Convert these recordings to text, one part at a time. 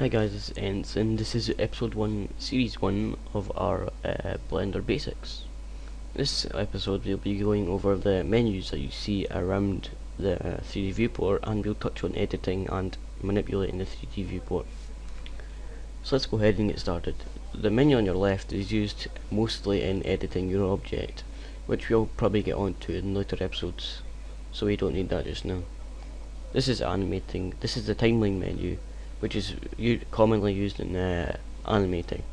Hi guys, it's Entts, and this is episode 1, series 1 of our Blender Basics. This episode we'll be going over the menus that you see around the 3D viewport, and we'll touch on editing and manipulating the 3D viewport. So let's go ahead and get started. The menu on your left is used mostly in editing your object, which we'll probably get onto in later episodes, so we don't need that just now. This is animating. This is the timeline menu, which is commonly used in animating.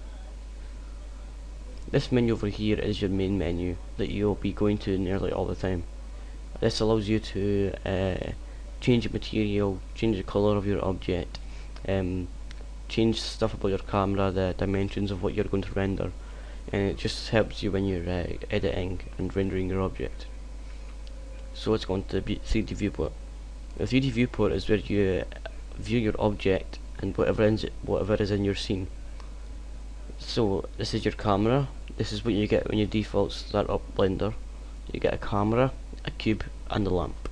This menu over here is your main menu that you'll be going to nearly all the time. This allows you to change the material, change the colour of your object, change stuff about your camera, the dimensions of what you're going to render, and it just helps you when you're editing and rendering your object. So let's go on to the 3D viewport. The 3D viewport is where you view your object and whatever is in your scene. So this is your camera. This is what you get when you default start up Blender. You get a camera, a cube, and a lamp.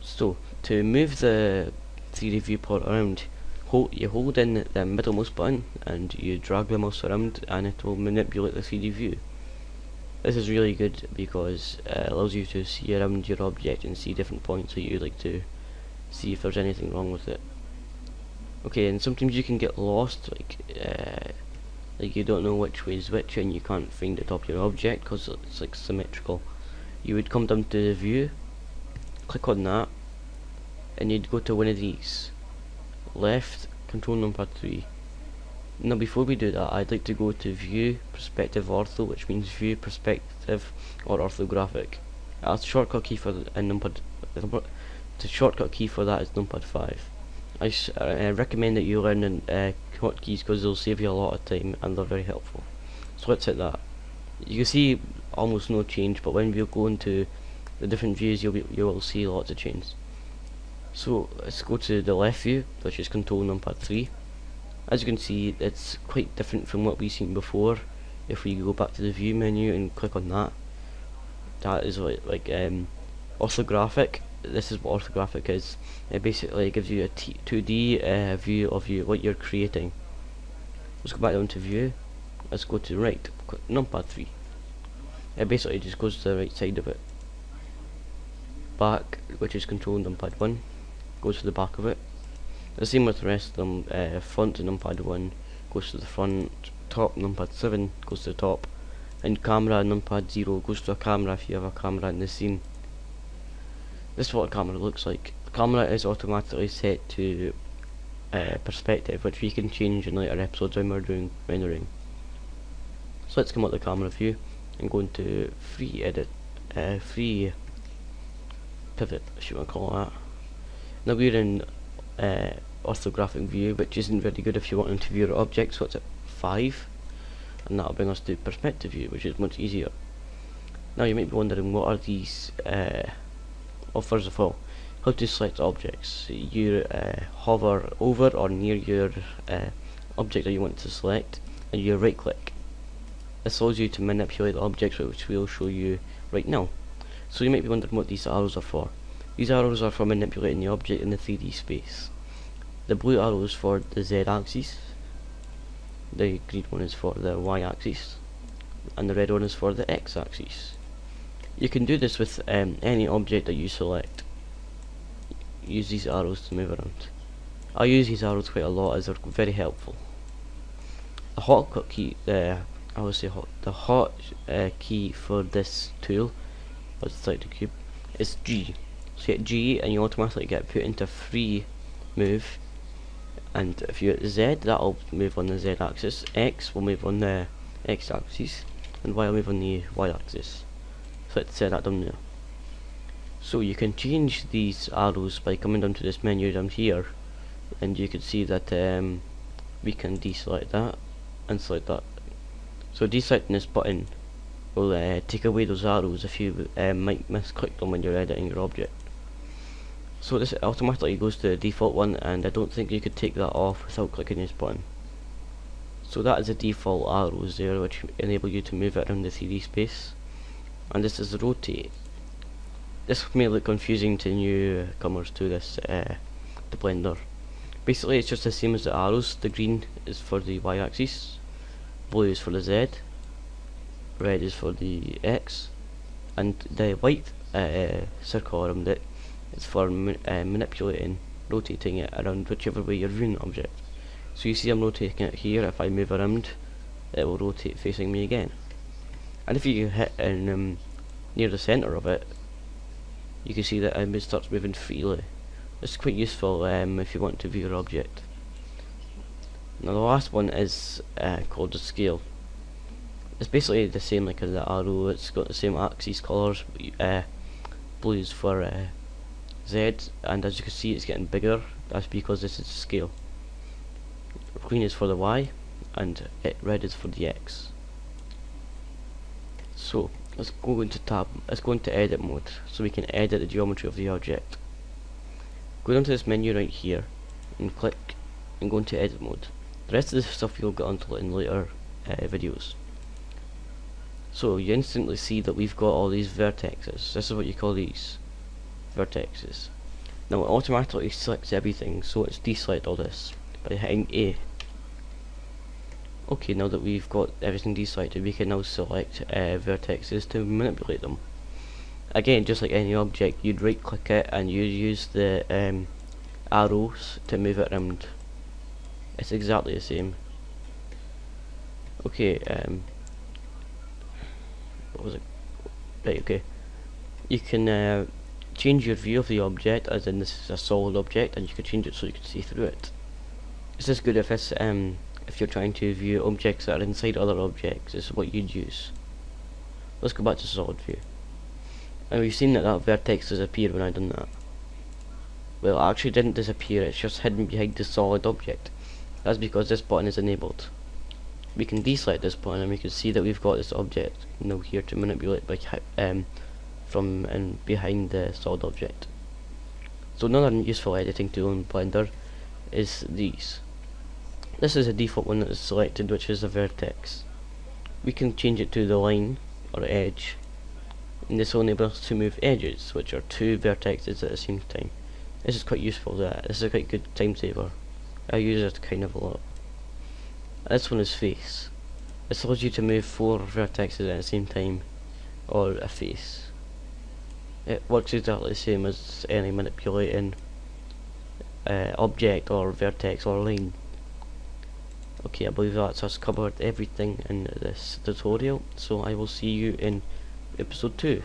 So to move the 3D viewport around, you hold in the middle mouse button and you drag the mouse around, and it will manipulate the 3D view. This is really good because it allows you to see around your object and see different points that you like to see if there's anything wrong with it. Okay, and sometimes you can get lost, like you don't know which way is which and you can't find the top of your object because it's like symmetrical. You would come down to the view, click on that, and you'd go to one of these. Left, control number 3. Now before we do that, I'd like to go to view, perspective ortho, which means view, perspective, or orthographic. The shortcut key for the shortcut key for that is numpad 5. I recommend that you learn hotkeys because they'll save you a lot of time and they're very helpful. So let's hit that. You can see almost no change, but when we go into the different views, you will see lots of change. So let's go to the left view, which is control numpad 3. As you can see, it's quite different from what we've seen before. If we go back to the view menu and click on that, that is like orthographic. This is what orthographic is. It basically gives you a 2D view of what you're creating. Let's go back down to view. Let's go to right, numpad 3. It basically just goes to the right side of it. Back, which is control numpad 1, goes to the back of it. The same with the rest of them. Front to numpad 1 goes to the front. Top numpad 7 goes to the top. And camera numpad 0 goes to a camera if you have a camera in the scene. This is what a camera looks like. The camera is automatically set to perspective, which we can change in later episodes when we're doing rendering. So let's come out the camera view and go into free edit, free pivot, if you want to call that. Now we're in orthographic view, which isn't very good if you want to view your object, so it's at 5, and that'll bring us to perspective view, which is much easier. Now you might be wondering, what are these? First of all, how to select objects. You hover over or near your object that you want to select, and you right click. This allows you to manipulate the objects, which we'll show you right now. So you might be wondering what these arrows are for. These arrows are for manipulating the object in the 3D space. The blue arrow is for the Z axis, the green one is for the Y axis, and the red one is for the X axis. You can do this with any object that you select. Use these arrows to move around. I use these arrows quite a lot as they're very helpful. The hotkey key, the hot key for this tool, let's select the cube, is G. So you hit G and you automatically get put into free move. And if you hit Z, that'll move on the Z axis. X will move on the X axis, and Y will move on the Y axis. So let's set that down there. So you can change these arrows by coming down to this menu down here, and you can see that we can deselect that and select that. So deselecting this button will take away those arrows if you might misclick them when you're editing your object. So this automatically goes to the default one, and I don't think you could take that off without clicking this button. So that is the default arrows there, which enable you to move it around the 3D space. And this is rotate. This may look confusing to newcomers to this to Blender, Basically it's just the same as the arrows. The green is for the y-axis, blue is for the z, red is for the x, and the white circle around it is for manipulating, rotating it around whichever way you're viewing the object. So you see I'm rotating it here. If I move around, it will rotate facing me again. And if you hit in near the centre of it, you can see that it starts moving freely. It's quite useful if you want to view your object. Now the last one is called the scale. It's basically the same like as the arrow. It's got the same axis colours. Blue is for Z, and as you can see it's getting bigger. That's because this is scale. Green is for the Y, and red is for the X. So let's go into edit mode, so we can edit the geometry of the object. Go down to this menu right here and click and go into edit mode. The rest of this stuff you'll get onto in later videos. So you instantly see that we've got all these vertexes. This is what you call these, vertexes. Now it automatically selects everything, so let's deselect all this by hitting A. Okay, now that we've got everything deselected, we can now select vertexes to manipulate them. Again, just like any object, you'd right click it and you use the arrows to move it around. It's exactly the same. Okay, what was it? Right, okay. You can change your view of the object, as in this is a solid object, and you can change it so you can see through it. This is good if you're trying to view objects that are inside other objects. This is what you'd use. Let's go back to solid view. And we've seen that vertex disappeared when I done that. Well, it actually didn't disappear, it's just hidden behind the solid object. That's because this button is enabled. We can deselect this button and we can see that we've got this object now here to manipulate by from and behind the solid object. So another useful editing tool in Blender is these. This is a default one that is selected, which is a vertex. We can change it to the line or edge, and this will enable us to move edges, which are two vertexes at the same time. This is quite useful. This is a quite good time saver. I use it kind of a lot. This one is face. This allows you to move 4 vertexes at the same time, or a face. It works exactly the same as any manipulating object or vertex or line. Okay, I believe that's us covered everything in this tutorial, so I will see you in episode 2.